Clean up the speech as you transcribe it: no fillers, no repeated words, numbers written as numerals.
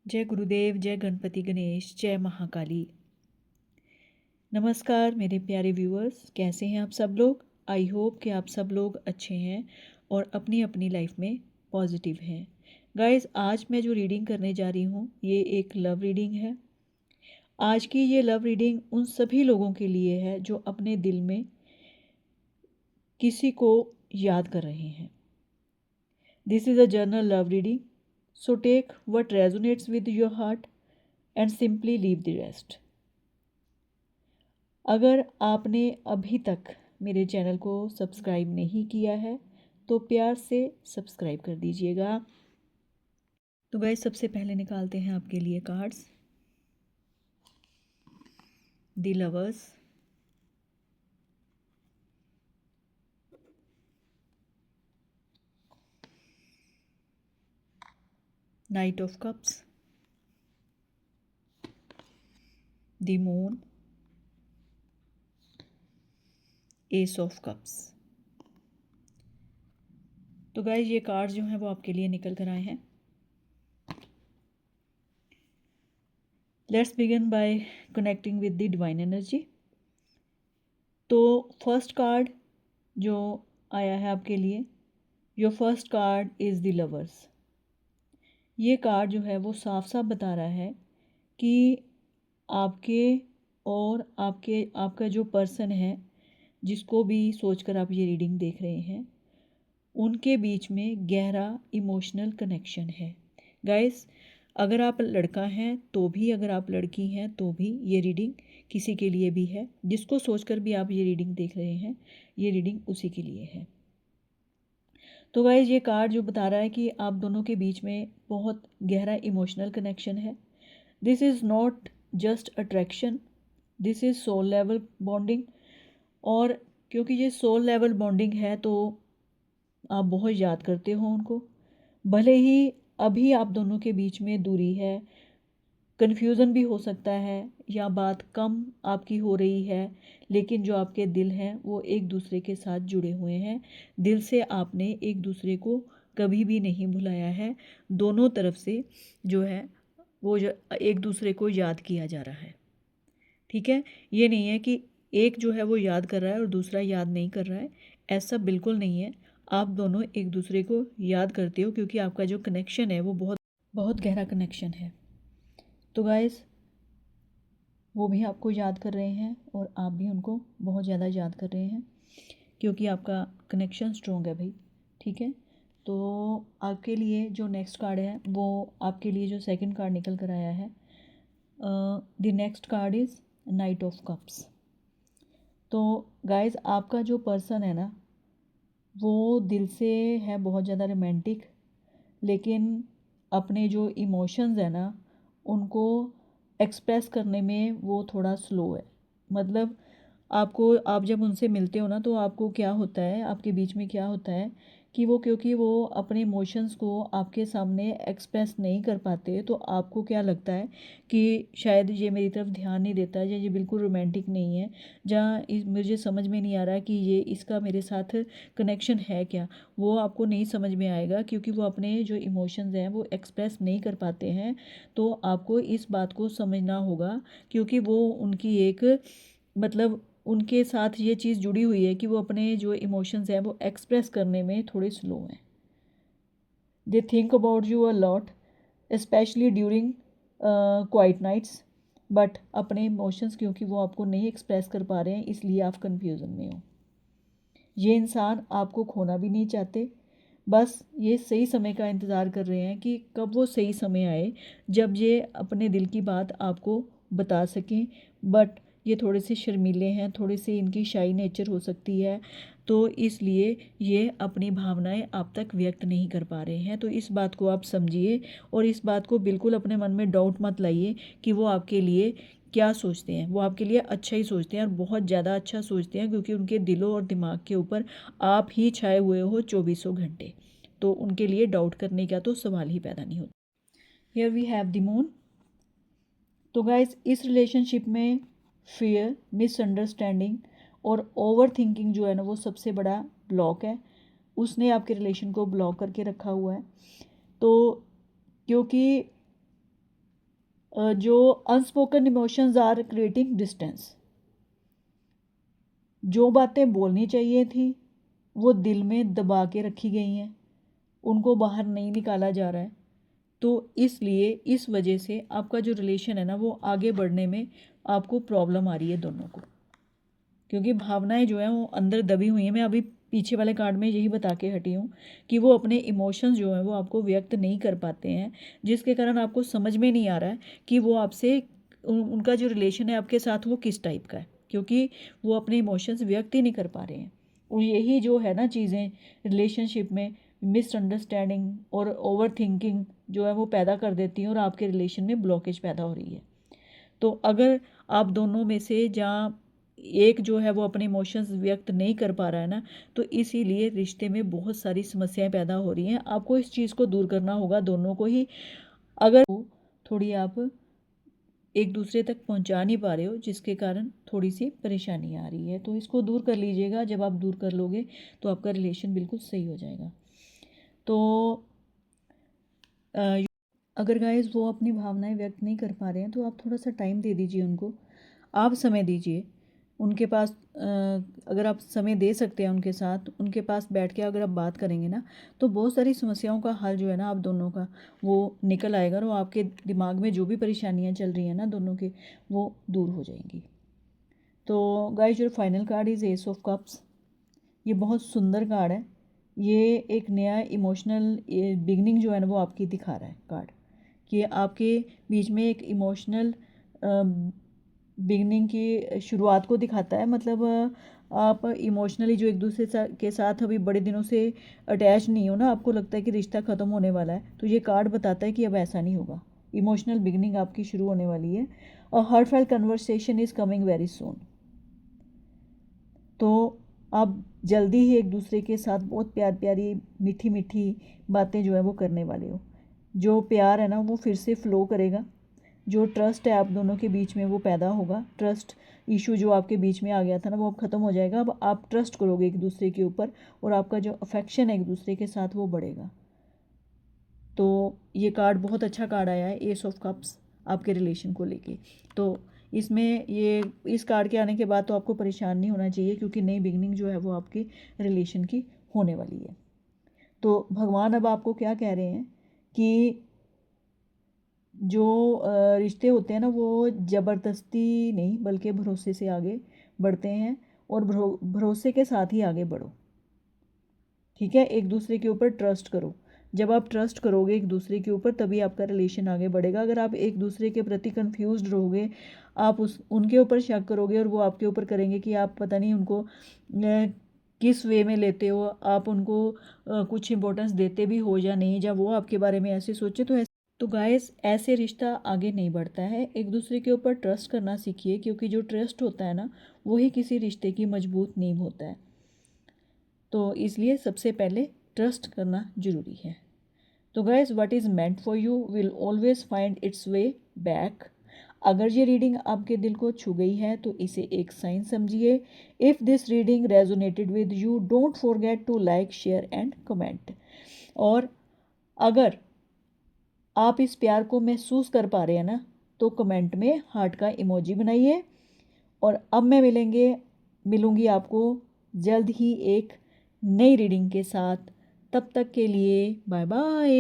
जय गुरुदेव, जय गणपति गणेश, जय महाकाली। नमस्कार मेरे प्यारे व्यूअर्स, कैसे हैं आप सब लोग। आई होप कि आप सब लोग अच्छे हैं और अपनी अपनी लाइफ में पॉजिटिव हैं। गाइस, आज मैं जो रीडिंग करने जा रही हूँ ये एक लव रीडिंग है। आज की ये लव रीडिंग उन सभी लोगों के लिए है जो अपने दिल में किसी को याद कर रहे हैं। This is a general love reading, so take what resonates with your heart and simply leave the rest. अगर आपने अभी तक मेरे चैनल को सब्सक्राइब नहीं किया है तो प्यार से सब्सक्राइब कर दीजिएगा। तो गाइस, सबसे पहले निकालते हैं आपके लिए cards. The lovers, night of cups, the moon, S of cups. तो गाइस, ये कार्ड्स जो हैं वो आपके लिए निकल कर आए हैं। Let's begin by connecting with the divine energy. तो फर्स्ट कार्ड जो आया है आपके लिए, your first card is the lovers. ये कार्ड जो है वो साफ साफ बता रहा है कि आपके और आपका जो पर्सन है, जिसको भी सोचकर आप ये रीडिंग देख रहे हैं, उनके बीच में गहरा इमोशनल कनेक्शन है। गाइस, अगर आप लड़का हैं तो भी, अगर आप लड़की हैं तो भी ये रीडिंग किसी के लिए भी है। जिसको सोचकर भी आप ये रीडिंग देख रहे हैं, ये रीडिंग उसी के लिए है। तो गाइस, ये कार्ड जो बता रहा है कि आप दोनों के बीच में बहुत गहरा इमोशनल कनेक्शन है। This is not just attraction, this is soul level bonding. और क्योंकि ये सोल लेवल बॉन्डिंग है तो आप बहुत याद करते हो उनको। भले ही अभी आप दोनों के बीच में दूरी है, कन्फ्यूज़न भी हो सकता है या बात कम आपकी हो रही है, लेकिन जो आपके दिल हैं वो एक दूसरे के साथ जुड़े हुए हैं। दिल से आपने एक दूसरे को कभी भी नहीं भुलाया है। दोनों तरफ से जो है वो जो एक दूसरे को याद किया जा रहा है। ठीक है, ये नहीं है कि एक जो है वो याद कर रहा है और दूसरा याद नहीं कर रहा है। ऐसा बिल्कुल नहीं है। आप दोनों एक दूसरे को याद करते हो क्योंकि आपका जो कनेक्शन है वो बहुत बहुत गहरा कनेक्शन है। तो गाइस, वो भी आपको याद कर रहे हैं और आप भी उनको बहुत ज़्यादा याद कर रहे हैं क्योंकि आपका कनेक्शन स्ट्रॉन्ग है भाई। ठीक है, तो आपके लिए जो नेक्स्ट कार्ड है वो आपके लिए जो सेकंड कार्ड निकल कर आया है, the next card is night of cups. तो गाइस, आपका जो पर्सन है ना वो दिल से है बहुत ज़्यादा रोमांटिक, लेकिन अपने जो इमोशंस है ना उनको एक्सप्रेस करने में वो थोड़ा स्लो है। मतलब आप जब उनसे मिलते हो ना तो आपको क्या होता है, आपके बीच में क्या होता है कि वो, क्योंकि वो अपने इमोशंस को आपके सामने एक्सप्रेस नहीं कर पाते, तो आपको क्या लगता है कि शायद ये मेरी तरफ ध्यान नहीं देता या ये बिल्कुल रोमांटिक नहीं है, मुझे समझ में नहीं आ रहा कि ये इसका मेरे साथ कनेक्शन है क्या। वो आपको नहीं समझ में आएगा क्योंकि वो अपने जो इमोशंस हैं वो एक्सप्रेस नहीं कर पाते हैं। तो आपको इस बात को समझना होगा क्योंकि वो उनकी एक, मतलब उनके साथ ये चीज़ जुड़ी हुई है कि वो अपने जो इमोशंस हैं वो एक्सप्रेस करने में थोड़े स्लो हैं। They think about you a lot, especially during quiet nights, but अपने इमोशंस क्योंकि वो आपको नहीं एक्सप्रेस कर पा रहे हैं इसलिए आप कन्फ्यूज़न में हो। ये इंसान आपको खोना भी नहीं चाहते, बस ये सही समय का इंतज़ार कर रहे हैं कि कब वो सही समय आए जब ये अपने दिल की बात आपको बता सकें। बट ये थोड़े से शर्मीले हैं, थोड़े से इनकी शाई नेचर हो सकती है, तो इसलिए ये अपनी भावनाएं आप तक व्यक्त नहीं कर पा रहे हैं। तो इस बात को आप समझिए और इस बात को बिल्कुल अपने मन में डाउट मत लाइए कि वो आपके लिए क्या सोचते हैं। वो आपके लिए अच्छा ही सोचते हैं और बहुत ज़्यादा अच्छा सोचते हैं क्योंकि उनके दिलों और दिमाग के ऊपर आप ही छाए हुए हो 24 घंटे। तो उनके लिए डाउट करने का तो सवाल ही पैदा नहीं होता। Here we have the moon. तो गाइस, इस रिलेशनशिप में फियर, मिसअंडरस्टैंडिंग और ओवर थिंकिंग जो है ना वो सबसे बड़ा ब्लॉक है। उसने आपके रिलेशन को ब्लॉक करके रखा हुआ है। तो क्योंकि जो unspoken emotions are creating distance, जो बातें बोलनी चाहिए थी वो दिल में दबा के रखी गई हैं, उनको बाहर नहीं निकाला जा रहा है। तो इसलिए इस वजह से आपका जो रिलेशन है ना वो आगे बढ़ने में आपको प्रॉब्लम आ रही है दोनों को, क्योंकि भावनाएं जो हैं वो अंदर दबी हुई हैं। मैं अभी पीछे वाले कार्ड में यही बता के हटी हूँ कि वो अपने इमोशंस जो हैं वो आपको व्यक्त नहीं कर पाते हैं, जिसके कारण आपको समझ में नहीं आ रहा है कि वो आपसे उनका जो रिलेशन है आपके साथ वो किस टाइप का है, क्योंकि वो अपने इमोशंस व्यक्त ही नहीं कर पा रहे हैं। और यही जो है ना चीज़ें रिलेशनशिप में मिसअंडरस्टैंडिंग और ओवर थिंकिंग जो है वो पैदा कर देती हैं और आपके रिलेशन में ब्लॉकेज पैदा हो रही है। तो अगर आप दोनों में से जहाँ एक जो है वो अपने इमोशंस व्यक्त नहीं कर पा रहा है ना, तो इसीलिए रिश्ते में बहुत सारी समस्याएं पैदा हो रही हैं। आपको इस चीज़ को दूर करना होगा दोनों को ही। अगर थोड़ी आप एक दूसरे तक पहुंचा नहीं पा रहे हो, जिसके कारण थोड़ी सी परेशानी आ रही है, तो इसको दूर कर लीजिएगा। जब आप दूर कर लोगे तो आपका रिलेशन बिल्कुल सही हो जाएगा। तो अगर गाइस वो अपनी भावनाएं व्यक्त नहीं कर पा रहे हैं तो आप थोड़ा सा टाइम दे दीजिए उनको, आप समय दीजिए उनके पास। अगर आप समय दे सकते हैं उनके साथ, उनके पास बैठ के अगर आप बात करेंगे ना, तो बहुत सारी समस्याओं का हल जो है ना आप दोनों का वो निकल आएगा और आपके दिमाग में जो भी परेशानियां चल रही हैं ना दोनों के, वो दूर हो जाएंगी। तो guys your final card is S of cups. ये बहुत सुंदर कार्ड है। ये एक नया इमोशनल बिगनिंग जो है ना वो आपकी दिखा रहा है कार्ड, कि आपके बीच में एक इमोशनल बिगनिंग की शुरुआत को दिखाता है। मतलब आप इमोशनली जो एक दूसरे के साथ अभी बड़े दिनों से अटैच नहीं हो ना, आपको लगता है कि रिश्ता ख़त्म होने वाला है, तो ये कार्ड बताता है कि अब ऐसा नहीं होगा। इमोशनल बिगनिंग आपकी शुरू होने वाली है और heartfelt conversation is coming very soon. तो आप जल्दी ही एक दूसरे के साथ बहुत प्यारी मीठी मीठी बातें जो है वो करने वाले हो। जो प्यार है ना वो फिर से फ्लो करेगा। जो ट्रस्ट है आप दोनों के बीच में वो पैदा होगा। ट्रस्ट इशू जो आपके बीच में आ गया था ना वो अब ख़त्म हो जाएगा। अब आप ट्रस्ट करोगे एक दूसरे के ऊपर और आपका जो अफेक्शन है एक दूसरे के साथ वो बढ़ेगा। तो ये कार्ड बहुत अच्छा कार्ड आया है, एस ऑफ कप्स, आपके रिलेशन को लेके। तो इसमें ये इस कार्ड के आने के बाद तो आपको परेशान नहीं होना चाहिए, क्योंकि नई बिगनिंग जो है वो आपके रिलेशन की होने वाली है। तो भगवान अब आपको क्या कह रहे हैं कि जो रिश्ते होते हैं ना वो ज़बरदस्ती नहीं बल्कि भरोसे से आगे बढ़ते हैं, और भरोसे के साथ ही आगे बढ़ो। ठीक है, एक दूसरे के ऊपर ट्रस्ट करो। जब आप ट्रस्ट करोगे एक दूसरे के ऊपर तभी आपका रिलेशन आगे बढ़ेगा। अगर आप एक दूसरे के प्रति कंफ्यूज्ड रहोगे, आप उनके ऊपर शक करोगे और वो आपके ऊपर करेंगे कि आप पता नहीं उनको किस वे में लेते हो, आप उनको कुछ इंपॉर्टेंस देते भी हो या नहीं, या वो आपके बारे में ऐसे सोचे, तो गाइस ऐसे रिश्ता आगे नहीं बढ़ता है। एक दूसरे के ऊपर ट्रस्ट करना सीखिए, क्योंकि जो ट्रस्ट होता है ना वही किसी रिश्ते की मजबूत नींव होता है। तो इसलिए सबसे पहले ट्रस्ट करना ज़रूरी है। तो guys what is meant for you will always find its way back. अगर ये रीडिंग आपके दिल को छू गई है तो इसे एक साइन समझिए। If this reading resonated with you don't forget to like share and comment. और अगर आप इस प्यार को महसूस कर पा रहे हैं ना, तो कमेंट में हार्ट का इमोजी बनाइए। और अब मैं मिलूँगी आपको जल्द ही एक नई रीडिंग के साथ। तब तक के लिए बाय बाय।